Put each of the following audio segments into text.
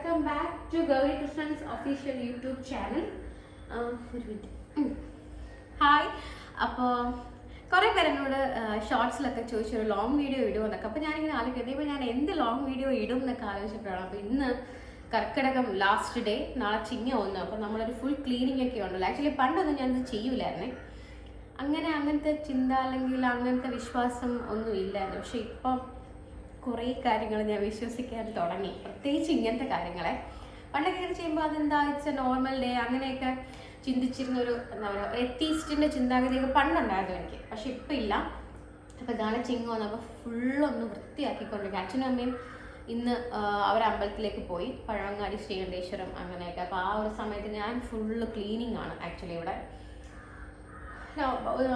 welcome back to Gauri Krishnan's official YouTube channel. Hi. അപ്പോൾ കുറേ പേര് എന്നോട് ഷോർട്സിലൊക്കെ ചോദിച്ചൊരു ലോങ് വീഡിയോ ഇടുമെന്നൊക്കെ. അപ്പോൾ ഞാനിങ്ങനെ ആലോചിക്കുന്നത് ഇപ്പോൾ ഞാൻ എന്ത് ലോങ് വീഡിയോ ഇടും എന്നൊക്കെ ആലോചിച്ചിട്ടാണ്. അപ്പോൾ ഇന്ന് കർക്കിടകം ലാസ്റ്റ് ഡേ, നാളെ ചിങ്ങ ഒന്ന്. അപ്പോൾ നമ്മളൊരു ഫുൾ ക്ലീനിങ് ഒക്കെ ഉണ്ടല്ലോ. ആക്ച്വലി പണ്ടൊന്നും ഞാനിത് ചെയ്യൂലായിരുന്നേ. അങ്ങനത്തെ ചിന്ത അല്ലെങ്കിൽ അങ്ങനത്തെ വിശ്വാസം ഒന്നും ഇല്ലായിരുന്നു. പക്ഷെ ഇപ്പം കുറേ കാര്യങ്ങൾ ഞാൻ വിശ്വസിക്കാൻ തുടങ്ങി, പ്രത്യേകിച്ച് ഇങ്ങനത്തെ കാര്യങ്ങളെ. പണ്ടൊക്കെ ഇങ്ങനെ ചെയ്യുമ്പോൾ അതെന്താ ഇറ്റ്സ് എ നോർമൽ ഡേ അങ്ങനെയൊക്കെ ചിന്തിച്ചിരുന്നൊരു എന്താ പറയുക എത്തീസ്റ്റിൻ്റെ ചിന്താഗതിയൊക്കെ പണ്ടുണ്ടായിരുന്നു എനിക്ക്. പക്ഷെ ഇപ്പം ഇല്ല. അപ്പോൾ നാളെ ചിങ്ങ വന്നപ്പോൾ ഫുള്ളൊന്ന് വൃത്തിയാക്കിക്കൊണ്ടിരിക്കുക. അച്ഛനും അമ്മയും ഇന്ന് അവരമ്പലത്തിലേക്ക് പോയി, പഴവങ്ങാടി ശ്രീകണ്ഠേശ്വരം അങ്ങനെയൊക്കെ. അപ്പോൾ ആ ഒരു സമയത്ത് ഞാൻ ഫുള്ള് ക്ലീനിങ് ആണ് ആക്ച്വലി ഇവിടെ.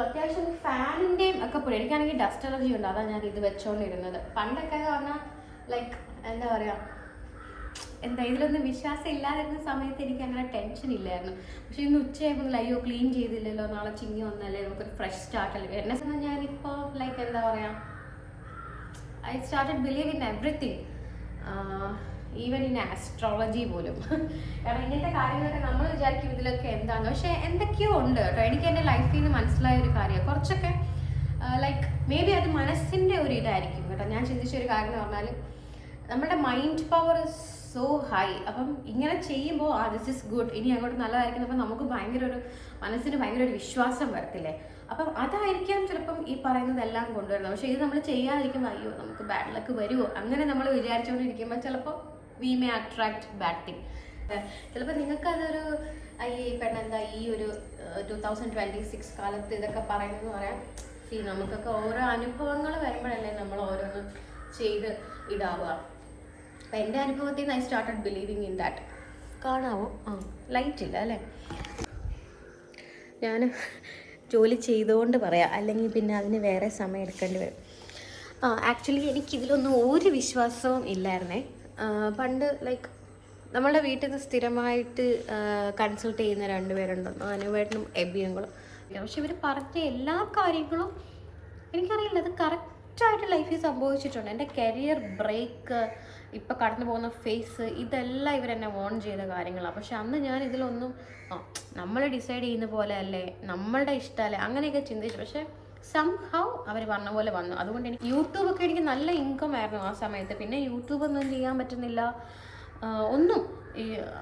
അത്യാവശ്യം ഫാനിൻ്റെയും ഒക്കെ പോയി. എനിക്കാണെങ്കിൽ ഡസ്റ്റ് അലർജി ഉണ്ട്, അതാണ് ഞാൻ ഇത് വെച്ചോണ്ടിരുന്നത്. പണ്ടൊക്കെ എന്ന് പറഞ്ഞാൽ ലൈക്ക് എന്താ പറയുക, ഇതിലൊന്നും വിശ്വാസം ഇല്ലാതിരുന്ന സമയത്ത് എനിക്ക് അങ്ങനെ ടെൻഷൻ ഇല്ലായിരുന്നു. പക്ഷെ ഇന്ന് ഉച്ചയായപ്പോൾ അയ്യോ ക്ലീൻ ചെയ്തില്ലല്ലോ, നാളെ ചിങ്ങി വന്നല്ലേ, നമുക്കൊരു ഫ്രഷ് സ്റ്റാർട്ട് അല്ലേ. എന്നെ സംബന്ധിച്ച് ഞാനിപ്പോൾ ലൈക്ക് എന്താ പറയുക, I started believe in everything, even in astrology പോലും. കാരണം ഇങ്ങനത്തെ കാര്യങ്ങളൊക്കെ നമ്മൾ വിചാരിക്കും ഇതിലൊക്കെ എന്താണെന്ന്, പക്ഷെ എന്തൊക്കെയോ ഉണ്ട് കേട്ടോ. എനിക്ക് എൻ്റെ ലൈഫിൽ നിന്ന് മനസ്സിലായ ഒരു കാര്യമാണ്. കുറച്ചൊക്കെ ലൈക്ക് മേ ബി അത് മനസ്സിൻ്റെ ഒരു ഇതായിരിക്കും കേട്ടോ. ഞാൻ ചിന്തിച്ചൊരു കാര്യം എന്ന് പറഞ്ഞാൽ നമ്മുടെ mind power is so high. അപ്പം ഇങ്ങനെ ചെയ്യുമ്പോൾ ദിസ് ഇസ് ഗുഡ്, ഇനി അങ്ങോട്ട് നല്ലതായിരിക്കും. അപ്പം നമുക്ക് മനസ്സിന് ഭയങ്കര ഒരു വിശ്വാസം വരത്തില്ലേ. അപ്പം അതായിരിക്കാം ചിലപ്പം ഈ പറയുന്നതെല്ലാം കൊണ്ടുവരുന്നത്. പക്ഷേ ഇത് നമ്മൾ ചെയ്യാതിരിക്കുമ്പോൾ അയ്യോ നമുക്ക് ബാഡ് ലക്ക് വരുമോ അങ്ങനെ നമ്മൾ വിചാരിച്ചുകൊണ്ടിരിക്കുമ്പോൾ ചിലപ്പോൾ we may attract bad thing. ചിലപ്പോൾ നിങ്ങൾക്കതൊരു ഈ പെണ്ണെന്താ ഈ ഒരു 2026 കാലത്ത് ഇതൊക്കെ പറയുന്നതെന്ന് പറയാം. നമുക്കൊക്കെ ഓരോ അനുഭവങ്ങൾ വരുമ്പോഴല്ലേ നമ്മൾ ഓരോന്ന് ചെയ്ത് ഇതാവുക. അപ്പം എൻ്റെ അനുഭവത്തിൽ നിന്ന് I started believing in that. കാണാവോ? ലൈറ്റ് ഇല്ല അല്ലേ. ഞാൻ ജോലി ചെയ്തുകൊണ്ട് പറയാം, അല്ലെങ്കിൽ പിന്നെ അതിന് വേറെ സമയം എടുക്കേണ്ടി വരും. ആക്ച്വലി എനിക്കിതിലൊന്നും ഒരു വിശ്വാസവും ഇല്ലായിരുന്നേ. പണ്ട് ലൈക്ക് നമ്മളുടെ വീട്ടിൽ നിന്ന് സ്ഥിരമായിട്ട് കൺസൾട്ട് ചെയ്യുന്ന രണ്ടുപേരുണ്ട്, അനുവേട്ടനും എബിയങ്ങളും. പക്ഷെ ഇവർ പറഞ്ഞ എല്ലാ കാര്യങ്ങളും എനിക്കറിയില്ല, അത് കറക്റ്റായിട്ട് ലൈഫിൽ സംഭവിച്ചിട്ടുണ്ട്. എൻ്റെ കരിയർ ബ്രേക്ക്, ഇപ്പോൾ കടന്നു പോകുന്ന ഫേസ്, ഇതെല്ലാം ഇവരെന്നെ വോൺ ചെയ്ത കാര്യങ്ങളാണ്. പക്ഷെ അന്ന് ഞാൻ ഇതിലൊന്നും നമ്മൾ ഡിസൈഡ് ചെയ്യുന്ന പോലെ അല്ലേ, നമ്മളുടെ ഇഷ്ടമല്ലേ അങ്ങനെയൊക്കെ ചിന്തിച്ചു. പക്ഷെ സംഹൗ അവർ പറഞ്ഞ പോലെ വന്നു. അതുകൊണ്ട് എനിക്ക് യൂട്യൂബൊക്കെ എനിക്ക് നല്ല ഇൻകം ആയിരുന്നു ആ സമയത്ത്. പിന്നെ യൂട്യൂബൊന്നും ചെയ്യാൻ പറ്റുന്നില്ല, ഒന്നും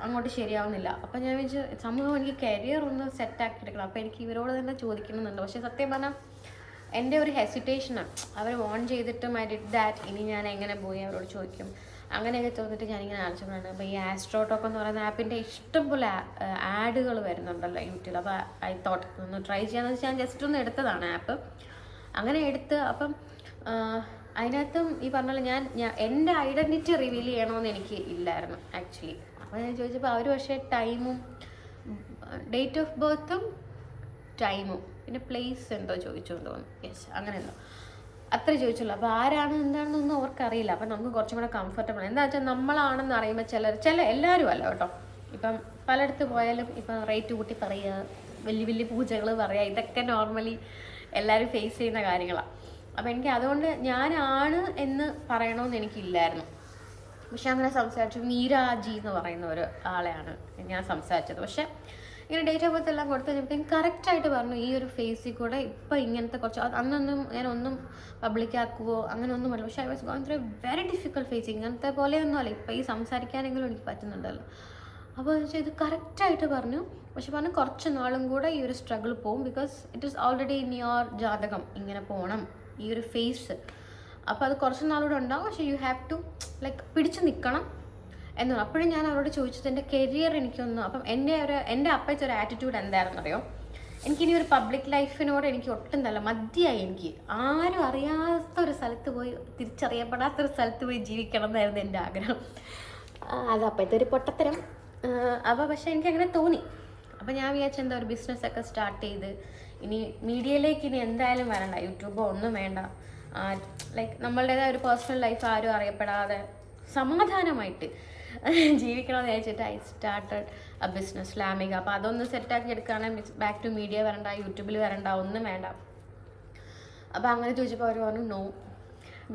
അങ്ങോട്ട് ശരിയാവുന്നില്ല. അപ്പം ഞാൻ വിചാരിച്ചു സംഭവം എനിക്ക് കരിയർ ഒന്ന് സെറ്റാക്കി എടുക്കണം. അപ്പോൾ എനിക്ക് ഇവരോട് തന്നെ ചോദിക്കണമെന്നുണ്ട്. പക്ഷേ സത്യം പറഞ്ഞാൽ എൻ്റെ ഒരു ഹെസിറ്റേഷനാണ്. അവർ ഓൺ ചെയ്തിട്ടും ഐ ഡിഡ് ദാറ്റ്, ഇനി ഞാൻ എങ്ങനെ പോയി അവരോട് ചോദിക്കും അങ്ങനെയൊക്കെ തോന്നിട്ട് ഞാനിങ്ങനെ ആലോചിച്ചിട്ടുണ്ട്. അപ്പോൾ ഈ ആസ്ട്രോടോക്ക് എന്ന് പറയുന്ന ആപ്പിൻ്റെ ഇഷ്ടംപോലെ ആഡുകൾ വരുന്നുണ്ടല്ലോ യൂട്യൂബിൽ. അപ്പോൾ ഐ തോട്ട് ഒന്ന് ട്രൈ ചെയ്യാമെന്ന് വെച്ചാൽ ഞാൻ ജസ്റ്റ് ഒന്ന് എടുത്തതാണ് ആപ്പ്. അങ്ങനെ എടുത്ത് അപ്പം അതിനകത്തും ഈ പറഞ്ഞാൽ ഞാൻ എൻ്റെ ഐഡൻറ്റിറ്റി റിവീൽ ചെയ്യണമെന്ന് എനിക്ക് ഇല്ലായിരുന്നു ആക്ച്വലി. അപ്പോൾ ഞാൻ ചോദിച്ചപ്പോൾ അവർ പക്ഷേ ടൈമും ഡേറ്റ് ഓഫ് ബർത്തും ടൈമും പിന്നെ പ്ലേസ് എന്തോ ചോദിച്ചുകൊണ്ട് തോന്നുന്നു. യെസ് അങ്ങനെ എന്തോ അത്ര ചോദിച്ചുള്ളൂ. അപ്പോൾ ആരാണ് എന്താണെന്നൊന്നും അവർക്കറിയില്ല. അപ്പം നമുക്ക് കുറച്ചും കൂടെ കംഫർട്ടബിൾ. എന്താ വെച്ചാൽ നമ്മളാണെന്ന് അറിയുമ്പോൾ എല്ലാവരും അല്ല കേട്ടോ. ഇപ്പം പലയിടത്ത് പോയാലും ഇപ്പം റേറ്റ് കൂട്ടി പറയുക, വലിയ പൂജകൾ പറയുക, ഇതൊക്കെ നോർമലി എല്ലാവരും ഫേസ് ചെയ്യുന്ന കാര്യങ്ങളാണ്. അപ്പോൾ എനിക്ക് അതുകൊണ്ട് ഞാനാണ് എന്ന് പറയണമെന്ന് എനിക്കില്ലായിരുന്നു. പക്ഷെ അങ്ങനെ സംസാരിച്ചു. മീരാജി എന്ന് പറയുന്ന ഒരു ആളെയാണ് ഞാൻ സംസാരിച്ചത്. പക്ഷെ ഇങ്ങനെ ഡേറ്റ് ഓഫ് ബർത്ത് എല്ലാം കൊടുത്തു കഴിഞ്ഞപ്പോഴത്തേക്കും കറക്റ്റായിട്ട് പറഞ്ഞു ഈ ഒരു ഫേസിൽ കൂടെ ഇപ്പം ഇങ്ങനത്തെ കുറച്ച് അന്നൊന്നും ഞാനൊന്നും പബ്ലിക്കാക്കുവോ അങ്ങനെ ഒന്നും പറ്റില്ല. പക്ഷേ I was going through a very difficult phase. ഇങ്ങനത്തെ പോലെയൊന്നും അല്ല, ഇപ്പം ഈ സംസാരിക്കാനെങ്കിലും എനിക്ക് പറ്റുന്നുണ്ടല്ലോ. അപ്പോൾ ഇത് കറക്റ്റായിട്ട് പറഞ്ഞു. പക്ഷെ പറഞ്ഞു കുറച്ച് നാളും കൂടെ ഈ ഒരു സ്ട്രഗിൾ പോവും, because it is already in your ജാതകം ഇങ്ങനെ പോകണം ഈ ഒരു ഫേസ്. അപ്പോൾ അത് കുറച്ച് നാളൂടെ ഉണ്ടാവും. പക്ഷേ യു ഹാവ് ടു ലൈക്ക് പിടിച്ച് നിൽക്കണം എന്ന്. അപ്പോഴും ഞാൻ അവരോട് ചോദിച്ചത് എൻ്റെ കരിയർ എനിക്കൊന്നും. അപ്പം എൻ്റെ അപ്പഴത്തെ ഒരു ആറ്റിറ്റ്യൂഡ് എന്തായിരുന്നു അറിയോ, എനിക്കിനി ഒരു പബ്ലിക് ലൈഫിനോട് എനിക്ക് ഒട്ടും നല്ല മതിയായി. എനിക്ക് ആരും അറിയാത്ത ഒരു സ്ഥലത്ത് പോയി, തിരിച്ചറിയപ്പെടാത്തൊരു സ്ഥലത്ത് പോയി ജീവിക്കണം എന്നായിരുന്നു എൻ്റെ ആഗ്രഹം. അത് അപ്പോഴത്തെ ഒരു പൊട്ടത്തരം. അപ്പോൾ പക്ഷേ എനിക്കങ്ങനെ തോന്നി. അപ്പോൾ ഞാൻ വിചാരിച്ച എന്താ ഒരു ബിസിനസ്സൊക്കെ സ്റ്റാർട്ട് ചെയ്ത് ഇനി മീഡിയയിലേക്ക് ഇനി എന്തായാലും വരണ്ട, യൂട്യൂബോ ഒന്നും വേണ്ട, ലൈക്ക് നമ്മളുടേതായ ഒരു പേഴ്സണൽ ലൈഫ് ആരും അറിയപ്പെടാതെ സമാധാനമായിട്ട് ജീവിക്കണമെന്ന് വിചാരിച്ചിട്ട് ഐ സ്റ്റാർട്ടഡ് എ ബിസിനസ് ലാമിക. അപ്പോൾ അതൊന്ന് സെറ്റാക്കി എടുക്കുകയാണെങ്കിൽ ബാക്ക് ടു മീഡിയ വരണ്ട, യൂട്യൂബിൽ വരണ്ട, ഒന്നും വേണ്ട. അപ്പോൾ അങ്ങനെ ചോദിച്ചപ്പോൾ അവർ പറഞ്ഞു നോ,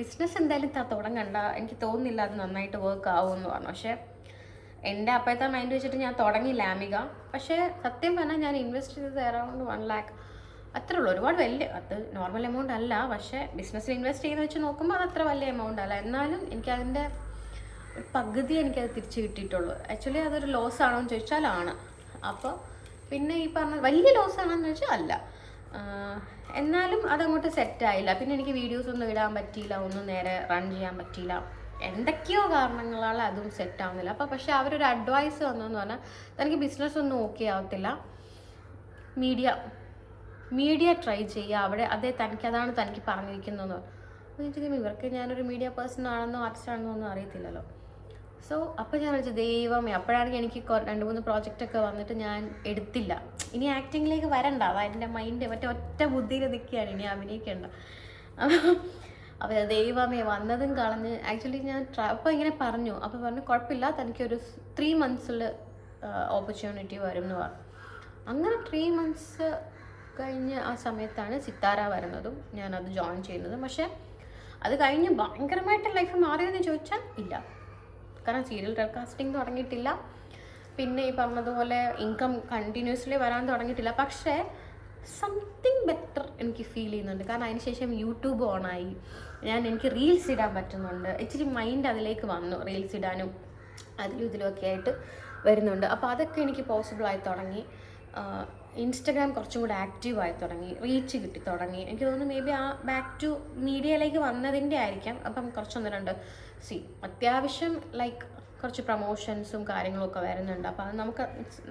ബിസിനസ് എന്തായാലും തുടങ്ങണ്ട, എനിക്ക് തോന്നുന്നില്ല അത് നന്നായിട്ട് വർക്ക് ആവുമെന്ന് പറഞ്ഞു. പക്ഷേ എൻ്റെ അപ്പോഴത്തെ മൈൻഡ് വെച്ചിട്ട് ഞാൻ തുടങ്ങി ലാമിക. പക്ഷേ സത്യം പറഞ്ഞാൽ ഞാൻ ഇൻവെസ്റ്റ് ചെയ്തത് അറൗണ്ട് 1 lakh അത്രേ ഉള്ളൂ. ഒരുപാട് വലിയ, അത് നോർമൽ എമൗണ്ട് അല്ല. പക്ഷേ ബിസിനസ്സിൽ ഇൻവെസ്റ്റ് ചെയ്യുന്ന വെച്ച് നോക്കുമ്പോൾ അത് അത്ര വലിയ എമൗണ്ട് അല്ല. എന്നാലും എനിക്കതിൻ്റെ ഒരു പകുതി എനിക്കത് തിരിച്ച് കിട്ടിയിട്ടുള്ളൂ. ആക്ച്വലി അതൊരു ലോസ് ആണോ എന്ന് ചോദിച്ചാൽ ആണ്. അപ്പോൾ പിന്നെ ഈ പറഞ്ഞ വലിയ ലോസ് ആണെന്ന് വെച്ചാൽ അല്ല. എന്നാലും അതങ്ങോട്ട് സെറ്റായില്ല. പിന്നെ എനിക്ക് വീഡിയോസ് ഒന്നും ഇടാൻ പറ്റിയില്ല, ഒന്നും നേരെ റൺ ചെയ്യാൻ പറ്റിയില്ല. എന്തൊക്കെയോ കാരണങ്ങളാൽ അതും സെറ്റാവുന്നില്ല. അപ്പോൾ പക്ഷേ അവരൊരു അഡ്വൈസ് വന്നതെന്ന് പറഞ്ഞാൽ തനിക്ക് ബിസിനസ് ഒന്നും ഓക്കെ ആവത്തില്ല, മീഡിയ ട്രൈ ചെയ്യുക, അവിടെ അതാണ് തനിക്ക് പറഞ്ഞിരിക്കുന്നതെന്ന്. അപ്പോൾ ഇവർക്ക് ഞാനൊരു മീഡിയ പേഴ്സൺ ആണെന്നോ ആർട്ടിസ്റ്റ് ആണെന്നോ ഒന്നും അറിയത്തില്ലല്ലോ. സോ അപ്പോൾ ഞാൻ വിളിച്ചു ദൈവമേ. അപ്പോഴാണെങ്കിൽ എനിക്ക് 2-3 പ്രോജക്റ്റൊക്കെ വന്നിട്ട് ഞാൻ എടുത്തില്ല. ഇനി ആക്ടിങ്ങിലേക്ക് വരണ്ട, അതെൻ്റെ മൈൻഡ് ഒറ്റ ബുദ്ധിയിൽ നിൽക്കുകയാണ്, ഇനി അഭിനയിക്കേണ്ട. അപ്പോൾ ദൈവമേ വന്നതും കളഞ്ഞ്. ആക്ച്വലി ഞാൻ അപ്പോൾ ഇങ്ങനെ പറഞ്ഞു. അപ്പോൾ പറഞ്ഞു കുഴപ്പമില്ല, തനിക്കൊരു 3 months ഓപ്പർച്യൂണിറ്റി വരും എന്ന് പറഞ്ഞു. അങ്ങനെ 3 months കഴിഞ്ഞ് ആ സമയത്താണ് സിത്താര വരുന്നതും ഞാനത് ജോയിൻ ചെയ്യുന്നതും. പക്ഷേ അത് കഴിഞ്ഞ് ഭയങ്കരമായിട്ട് ലൈഫ് മാറിയെന്ന് ചോദിച്ചാൽ ഇല്ല. കാരണം സീരിയൽ ടെലികാസ്റ്റിംഗ് തുടങ്ങിയിട്ടില്ല, പിന്നെ ഈ പറഞ്ഞതുപോലെ ഇൻകം കണ്ടിന്യൂസ്ലി വരാൻ തുടങ്ങിയിട്ടില്ല. പക്ഷേ സംതിങ് ബെറ്റർ എനിക്ക് ഫീൽ ചെയ്യുന്നുണ്ട്. കാരണം അതിനുശേഷം യൂട്യൂബ് ഓണായി, എനിക്ക് റീൽസ് ഇടാൻ പറ്റുന്നുണ്ട്. ഇച്ചിരി മൈൻഡ് അതിലേക്ക് വന്നു, റീൽസ് ഇടാനും അതിലും ഇതിലുമൊക്കെ ആയിട്ട് വരുന്നുണ്ട്. അപ്പോൾ അതൊക്കെ എനിക്ക് പോസിബിളായി തുടങ്ങി. ഇൻസ്റ്റഗ്രാം കുറച്ചും കൂടെ ആക്റ്റീവായി തുടങ്ങി, റീച്ച് കിട്ടി തുടങ്ങി. എനിക്ക് തോന്നുന്നു മേ ബി ആ ബാക്ക് ടു മീഡിയയിലേക്ക് വന്നതിൻ്റെ ആയിരിക്കാം. അപ്പം കുറച്ചൊന്ന് രണ്ട് അത്യാവശ്യം ലൈക്ക് കുറച്ച് പ്രൊമോഷൻസും കാര്യങ്ങളൊക്കെ വരുന്നുണ്ട്. അപ്പോൾ അത്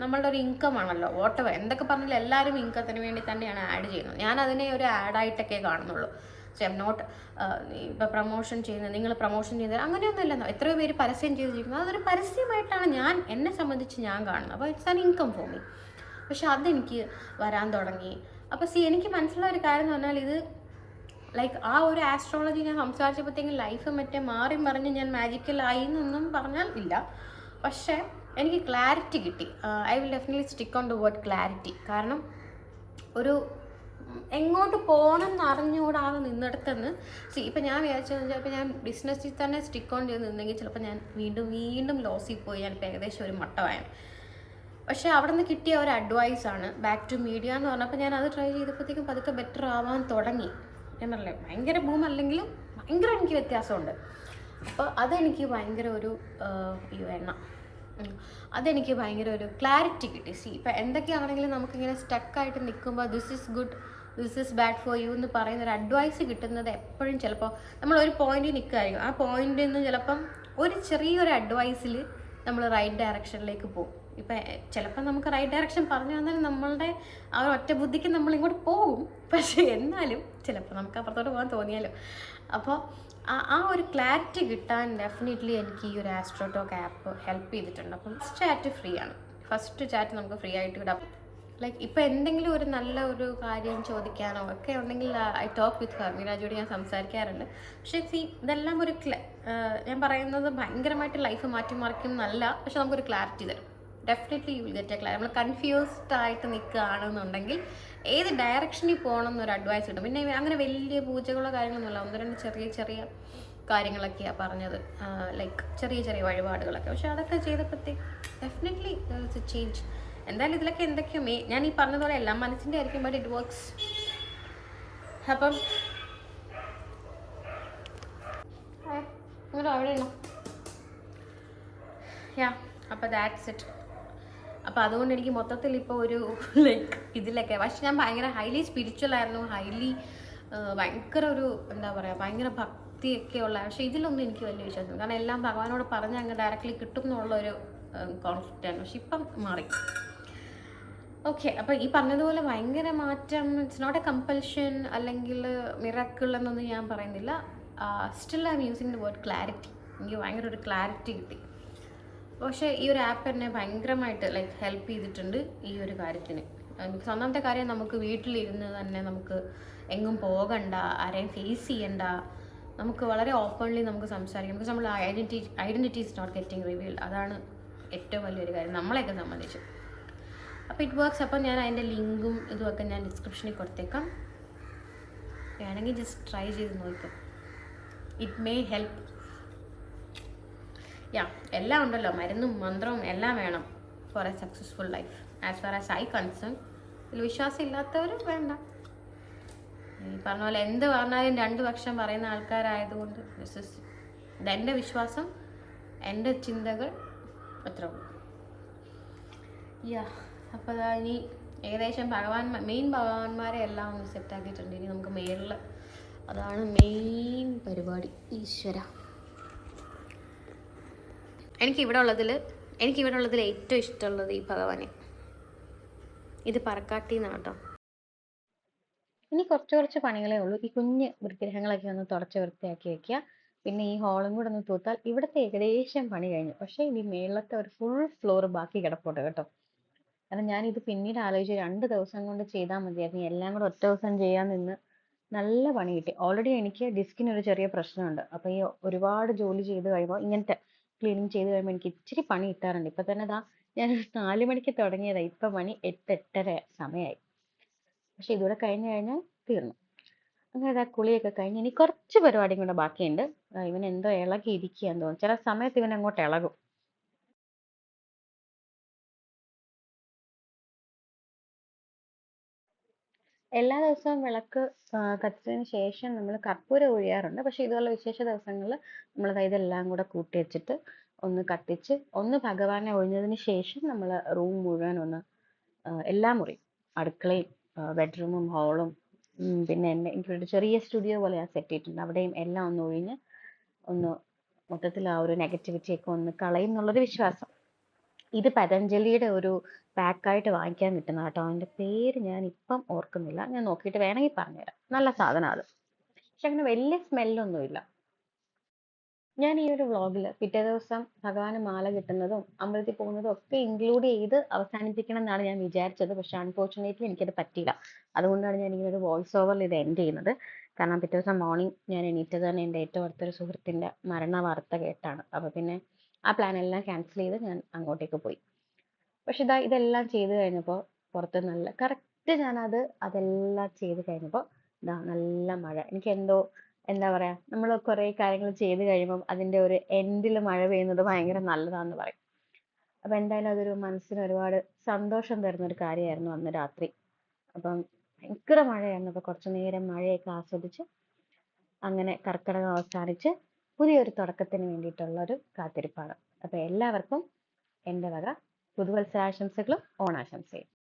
നമ്മളുടെ ഒരു ഇൻകം ആണല്ലോ. വോട്ടവർ എന്തൊക്കെ പറഞ്ഞാലും എല്ലാവരും ഇൻകത്തിന് വേണ്ടി തന്നെയാണ് ആഡ് ചെയ്യുന്നത്. ഞാൻ അതിനെ ഒരു ആഡായിട്ടൊക്കെ കാണുന്നുള്ളൂ. സോ ഐ എം നോട്ട് ഇപ്പോൾ പ്രൊമോഷൻ ചെയ്യുന്നത്, നിങ്ങൾ പ്രൊമോഷൻ ചെയ്തത് അങ്ങനെയൊന്നുമില്ല. എത്രയോ പേര് പരസ്യം ചെയ്തിരിക്കുന്നത്, അതൊരു പരസ്യമായിട്ടാണ് എന്നെ സംബന്ധിച്ച് ഞാൻ കാണുന്നത്. അപ്പോൾ it's an income for me. പക്ഷെ അതെനിക്ക് വരാൻ തുടങ്ങി. അപ്പോൾ എനിക്ക് മനസ്സിലായ ഒരു കാര്യം എന്ന് പറഞ്ഞാൽ, ഇത് ലൈക്ക് ആ ഒരു ആസ്ട്രോളജി ഞാൻ സംസാരിച്ചപ്പോഴത്തേക്കും ലൈഫ് മാറി മറിഞ്ഞ് ഞാൻ മാജിക്കലായി എന്നൊന്നും പറഞ്ഞാൽ ഇല്ല. പക്ഷേ എനിക്ക് ക്ലാരിറ്റി കിട്ടി. I will definitely stick on the word clarity. കാരണം ഒരു എങ്ങോട്ട് പോകണം എന്ന് അറിഞ്ഞുകൂടാതെ നിന്നിടത്തുനിന്ന് ഇപ്പം ഞാൻ വിചാരിച്ചതെന്ന് വെച്ചാൽ, ഇപ്പം ഞാൻ ബിസിനസ്സിൽ തന്നെ സ്റ്റിക്ക് ഓൺ ചെയ്ത് നിന്നെങ്കിൽ ചിലപ്പോൾ ഞാൻ വീണ്ടും ലോസിൽ പോയി ഞാനിപ്പോൾ ഏകദേശം ഒരു മട്ടമായാണ്. പക്ഷേ അവിടെ നിന്ന് കിട്ടിയ ഒരു അഡ്വൈസാണ് ബാക്ക് ടു മീഡിയ എന്ന് പറഞ്ഞപ്പോൾ ഞാൻ അത് ട്രൈ ചെയ്തപ്പോഴത്തേക്കും പതുക്കെ ബെറ്റർ ആവാൻ തുടങ്ങി. ഞാൻ പറഞ്ഞില്ലേ, ഭയങ്കര ബൂം അല്ലെങ്കിലും ഭയങ്കര എനിക്ക് വ്യത്യാസമുണ്ട്. അപ്പോൾ അതെനിക്ക് ഭയങ്കര ഒരു അതെനിക്ക് ഭയങ്കര ഒരു ക്ലാരിറ്റി കിട്ടി. ഇപ്പം എന്തൊക്കെയാണെങ്കിലും നമുക്കിങ്ങനെ സ്റ്റക്കായിട്ട് നിൽക്കുമ്പോൾ this is good, this is bad for you എന്ന് പറയുന്ന ഒരു അഡ്വൈസ് കിട്ടുന്നത് എപ്പോഴും ചിലപ്പോൾ നമ്മളൊരു പോയിന്റിൽ നിൽക്കുമായിരിക്കും. ആ പോയിന്റിൽ നിന്ന് ചിലപ്പം ഒരു ചെറിയൊരു അഡ്വൈസിൽ നമ്മൾ റൈറ്റ് ഡയറക്ഷനിലേക്ക് പോകും. ഇപ്പം ചിലപ്പോൾ നമുക്ക് റൈറ്റ് ഡയറക്ഷൻ പറഞ്ഞു തന്നാൽ നമ്മളുടെ ആ ഒരു ഒറ്റ ബുദ്ധിക്ക് നമ്മളിങ്ങോട്ട് പോകും. പക്ഷേ എന്നാലും ചിലപ്പോൾ നമുക്ക് അപ്പുറത്തോട്ട് പോകാൻ തോന്നിയാലോ. അപ്പോൾ ആ ഒരു ക്ലാരിറ്റി കിട്ടാൻ ഡെഫിനറ്റ്ലി എനിക്ക് ഈ ഒരു ആസ്ട്രോ ടോക്ക് ആപ്പ് ഹെൽപ്പ് ചെയ്തിട്ടുണ്ട്. അപ്പം ചാറ്റ് ഫ്രീ ആണ്. ഫസ്റ്റ് ചാറ്റ് നമുക്ക് ഫ്രീ ആയിട്ട് വിടാം. ലൈക്ക് ഇപ്പോൾ എന്തെങ്കിലും ഒരു നല്ല ഒരു കാര്യം ചോദിക്കാനോ ഒക്കെ ഉണ്ടെങ്കിൽ ഐ ടോക്ക് വിത്ത് ഹർ. മീരാജിയോട് ഞാൻ സംസാരിക്കാറുണ്ട്. പക്ഷേ ഇതെല്ലാം ഒരു ഞാൻ പറയുന്നത് ഭയങ്കരമായിട്ട് ലൈഫ് മാറ്റിമറിക്കും എന്നല്ല, പക്ഷെ നമുക്കൊരു ക്ലാരിറ്റി തരും. Definitely you will get A clarity. നമ്മൾ കൺഫ്യൂസ്ഡ് ആയിട്ട് നിൽക്കുകയാണെന്നുണ്ടെങ്കിൽ ഏത് ഡയറക്ഷനിൽ പോകണം എന്നൊരു അഡ്വൈസ് കിട്ടും. പിന്നെ അങ്ങനെ വലിയ പൂജകളോ കാര്യങ്ങളൊന്നുമില്ല, 1-2 ചെറിയ കാര്യങ്ങളൊക്കെയാണ് പറഞ്ഞത്, ലൈക്ക് ചെറിയ വഴിപാടുകളൊക്കെ. പക്ഷെ അതൊക്കെ ചെയ്തപ്പോഴത്തേക്ക് definitely there is a change. എന്തായാലും ഇതിലൊക്കെ എന്തൊക്കെയോ ഞാൻ ഈ പറഞ്ഞതുപോലെ എല്ലാം മനസ്സിൻ്റെ ആയിരിക്കും, ബട്ട് ഇറ്റ് വർക്ക്സ്. അപ്പം അവിടെയാണോ അപ്പോൾ ദാറ്റ്സ് ഇറ്റ്. അപ്പോൾ അതുകൊണ്ട് എനിക്ക് മൊത്തത്തിൽ ഇപ്പോൾ ഒരു ലൈക്ക് ഇതിലൊക്കെ, പക്ഷെ ഞാൻ ഭയങ്കര ഹൈലി സ്പിരിച്വൽ ആയിരുന്നു, ഭയങ്കര ഒരു എന്താ പറയുക, ഭയങ്കര ഭക്തിയൊക്കെ ഉള്ള. പക്ഷേ ഇതിലൊന്നും എനിക്ക് വലിയ വിശ്വാസം, കാരണം എല്ലാം ഭഗവാനോട് പറഞ്ഞ് അങ്ങ് ഡയറക്റ്റ്ലി കിട്ടും എന്നുള്ളൊരു കോൺഫിഡൻറ്റാണ്. പക്ഷെ ഇപ്പം മാറി. ഓക്കെ, അപ്പോൾ ഈ പറഞ്ഞതുപോലെ ഭയങ്കര മാറ്റം, ഇറ്റ്സ് നോട്ട് എ കമ്പൽഷൻ അല്ലെങ്കിൽ മിറാക്കിൾ എന്നൊന്നും ഞാൻ പറയുന്നില്ല. Still I M using the word clarity. എനിക്ക് ഭയങ്കര ഒരു ക്ലാരിറ്റി കിട്ടി. പക്ഷേ ഈ ഒരു ആപ്പ് എന്നെ ഭയങ്കരമായിട്ട് ലൈക്ക് ഹെൽപ്പ് ചെയ്തിട്ടുണ്ട് ഈ ഒരു കാര്യത്തിന്. ഒന്നാമത്തെ കാര്യം, നമുക്ക് വീട്ടിലിരുന്ന് തന്നെ നമുക്ക് എങ്ങും പോകണ്ട, ആരെയും ഫേസ് ചെയ്യണ്ട, നമുക്ക് വളരെ ഓപ്പൺലി നമുക്ക് സംസാരിക്കാം. ബിക്കോസ് നമ്മൾ identity is not getting revealed. അതാണ് ഏറ്റവും വലിയൊരു കാര്യം നമ്മളെയൊക്കെ സംബന്ധിച്ച്. അപ്പോൾ ഇറ്റ് വർക്ക്സ്. അപ്പോൾ ഞാൻ അതിൻ്റെ ലിങ്കും ഇതുമൊക്കെ ഞാൻ ഡിസ്ക്രിപ്ഷനിൽ കൊടുത്തേക്കാം, വേണമെങ്കിൽ ജസ്റ്റ് ട്രൈ ചെയ്ത് നോക്കാം. It may help. യാ, എല്ലാം ഉണ്ടല്ലോ, മരുന്നും മന്ത്രവും എല്ലാം വേണം for a successful life. As far as I concern, ഇതിൽ വിശ്വാസം ഇല്ലാത്തവർ വേണ്ട. ഈ പറഞ്ഞ പോലെ എന്ത് പറഞ്ഞാലും രണ്ട് പക്ഷം പറയുന്ന ആൾക്കാരായതുകൊണ്ട് ഇതെൻ്റെ വിശ്വാസം, എൻ്റെ ചിന്തകൾ, അത്ര ഉള്ളൂ. യാ, അപ്പോൾ അതാ ഇനി ഏകദേശം മെയിൻ ഭഗവാന്മാരെ എല്ലാം ഒന്ന് സെറ്റാക്കിയിട്ടുണ്ട്. ഇനി നമുക്ക് മേളിൽ, അതാണ് മെയിൻ പരിപാടി. ഈശ്വര, എനിക്കിവിടെ ഉള്ളതിൽ ഏറ്റവും ഇഷ്ടമുള്ളത് ഈ ഭഗവാനെ. ഇത് പറക്കാട്ടി കേട്ടോ. ഇനി കുറച്ച് പണികളേ ഉള്ളൂ. ഈ കുഞ്ഞ് വിഗ്രഹങ്ങളൊക്കെ ഒന്ന് തുടച്ച് വൃത്തിയാക്കി വെക്കുക. പിന്നെ ഈ ഹോളും കൂടെ ഒന്ന് തൂത്താൽ ഇവിടുത്തെ ഏകദേശം പണി കഴിഞ്ഞു. പക്ഷേ ഇനി മേളത്തെ ഒരു ഫുൾ ഫ്ലോർ ബാക്കി കിടപ്പുണ്ട് കേട്ടോ. കാരണം ഞാനിത് പിന്നീട് ആലോചിച്ച് 2 ദിവസം കൊണ്ട് ചെയ്താൽ മതിയായിരുന്നു. എല്ലാം കൂടെ ഒറ്റ ദിവസം ചെയ്യാൻ നിന്ന് നല്ല പണി കിട്ടി. ഓൾറെഡി എനിക്ക് ഡിസ്കിന് ഒരു ചെറിയ പ്രശ്നമുണ്ട്. അപ്പോൾ ഈ ഒരുപാട് ജോലി ചെയ്ത് കഴിയുമ്പോൾ, ഇങ്ങനത്തെ ക്ലീനിങ് ചെയ്ത് കഴിയുമ്പോൾ എനിക്ക് ഇച്ചിരി പണി കിട്ടാറുണ്ട്. ഇപ്പം തന്നെ ഞാൻ 4 മണിക്ക് തുടങ്ങിയതാണ്. ഇപ്പം മണി 8, 8:30 സമയമായി. പക്ഷെ ഇതുകൂടെ കഴിഞ്ഞ് കഴിഞ്ഞാൽ തീർന്നു. അങ്ങനെ കുളിയൊക്കെ കഴിഞ്ഞ് ഇനി കുറച്ച് പരിപാടിയും കൂടെ ബാക്കിയുണ്ട്. ഇവൻ എന്തോ ഇളകി ഇരിക്കുകയെന്ന് തോന്നുന്നു. ചില സമയത്ത് ഇവൻ അങ്ങോട്ട് ഇളകും. എല്ലാ ദിവസവും വിളക്ക് കത്തിച്ചതിന് ശേഷം നമ്മൾ കർപ്പൂരം ഒഴിയാറുണ്ട്. പക്ഷെ ഇതുപോലെ വിശേഷ ദിവസങ്ങളിൽ നമ്മൾ ഇതെല്ലാം കൂടെ കൂട്ടി വെച്ചിട്ട് ഒന്ന് കത്തിച്ച്, ഒന്ന് ഭഗവാനെ ഒഴിഞ്ഞതിന് ശേഷം നമ്മൾ റൂം മുഴുവൻ ഒന്ന്, എല്ലാ മുറിയും, അടുക്കളയും ബെഡ്റൂമും ഹാളും, പിന്നെ എനിക്കൊരു ചെറിയ സ്റ്റുഡിയോ പോലെ ഞാൻ സെറ്റ് ചെയ്തിട്ടുണ്ട്. അവിടെയും എല്ലാം ഒന്ന് ഒഴിഞ്ഞ് ഒന്ന് മൊത്തത്തിൽ ആ ഒരു നെഗറ്റിവിറ്റിയൊക്കെ ഒന്ന് കളയും എന്നുള്ളൊരു വിശ്വാസം. ഇത് പതഞ്ജലിയുടെ ഒരു പാക്കായിട്ട് വാങ്ങിക്കാൻ കിട്ടുന്ന കേട്ടോ. അതിൻ്റെ പേര് ഞാൻ ഇപ്പം ഓർക്കുന്നില്ല. ഞാൻ നോക്കിയിട്ട് വേണമെങ്കിൽ പറഞ്ഞുതരാം. നല്ല സാധനം അത്. പക്ഷെ അങ്ങനെ വലിയ സ്മെല്ലൊന്നുമില്ല. ഞാൻ ഈ ഒരു വ്ളോഗിൽ പിറ്റേ ദിവസം ഭഗവാന് മാല കിട്ടുന്നതും അമ്പലത്തിൽ പോകുന്നതും ഒക്കെ ഇൻക്ലൂഡ് ചെയ്ത് അവസാനിപ്പിക്കണം എന്നാണ് ഞാൻ വിചാരിച്ചത്. പക്ഷെ അൺഫോർച്ചുനേറ്റ്ലി എനിക്കത് പറ്റിയില്ല. അതുകൊണ്ടാണ് ഞാൻ ഇങ്ങനെ ഒരു വോയിസ് ഓവറിൽ ഇത് എൻഡ് ചെയ്യുന്നത്. കാരണം പിറ്റേ ദിവസം മോർണിംഗ് ഞാൻ എണീറ്റത് തന്നെ എൻ്റെ ഏറ്റവും അടുത്തൊരു സുഹൃത്തിൻ്റെ മരണ വാർത്ത കേട്ടാണ്. അപ്പോൾ പിന്നെ ആ പ്ലാൻ എല്ലാം ക്യാൻസൽ ചെയ്ത് ഞാൻ അങ്ങോട്ടേക്ക് പോയി. പക്ഷെ ഇതെല്ലാം ചെയ്ത് കഴിഞ്ഞപ്പോൾ പുറത്ത് നല്ല കറക്റ്റ് അതെല്ലാം ചെയ്ത് കഴിഞ്ഞപ്പോൾ നല്ല മഴ. എനിക്ക് എന്തോ എന്താ പറയാ, നമ്മൾ കുറേ കാര്യങ്ങൾ ചെയ്ത് കഴിയുമ്പം അതിൻ്റെ ഒരു എൻഡിൽ മഴ പെയ്യുന്നത് ഭയങ്കര നല്ലതാണെന്ന് പറയും. അപ്പം എന്തായാലും അതൊരു മനസ്സിന് ഒരുപാട് സന്തോഷം തരുന്ന ഒരു കാര്യമായിരുന്നു അന്ന് രാത്രി. അപ്പം ഭയങ്കര മഴയായിരുന്നു. അപ്പോൾ കുറച്ചു നേരം മഴയൊക്കെ ആസ്വദിച്ച് അങ്ങനെ കർക്കിടകം അവസാനിച്ച് പുതിയൊരു തുടക്കത്തിന് വേണ്ടിയിട്ടുള്ളൊരു കാത്തിരിപ്പാണ്. അപ്പോൾ എല്ലാവർക്കും എൻ്റെ വക പുതുവത്സരാശംസകളും ഓണാശംസയും.